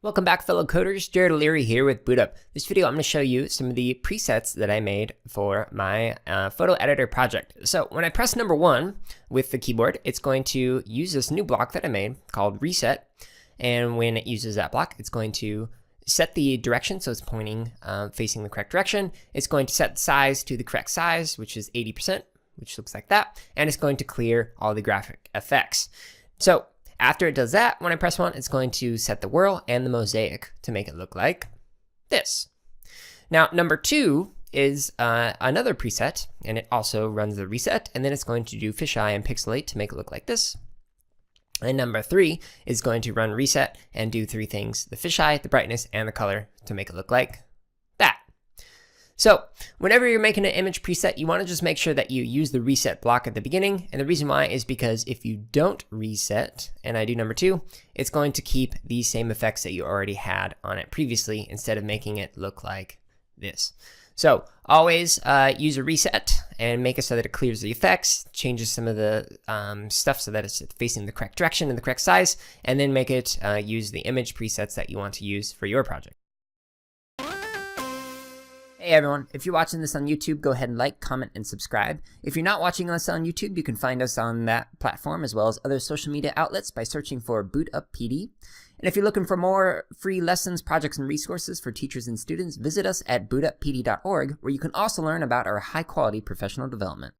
Welcome back, fellow coders. Jared O'Leary here with BootUp. This video, I'm going to show you some of the presets that I made for my photo editor project. So when I press number 1 with the keyboard, it's going to use this new block that I made called reset. And when it uses that block, it's going to set the direction, so it's pointing facing the correct direction. It's going to set the size to the correct size, which is 80%, which looks like that. And it's going to clear all the graphic effects. So after it does that, when I press 1, it's going to set the whirl and the mosaic to make it look like this. Now, number 2 is another preset, and it also runs the reset, and then it's going to do fisheye and pixelate to make it look like this. And number 3 is going to run reset and do 3 things: the fisheye, the brightness, and the color to make it look like that. So whenever you're making an image preset, you want to just make sure that you use the reset block at the beginning. And the reason why is because if you don't reset, and I do number 2, it's going to keep these same effects that you already had on it previously instead of making it look like this. So always use a reset and make it so that it clears the effects, changes some of the stuff so that it's facing the correct direction and the correct size, and then make it use the image presets that you want to use for your project. Hey everyone, if you're watching this on YouTube, go ahead and like, comment, and subscribe. If you're not watching us on YouTube, you can find us on that platform as well as other social media outlets by searching for BootUp PD. And if you're looking for more free lessons, projects, and resources for teachers and students, visit us at bootuppd.org, where you can also learn about our high-quality professional development.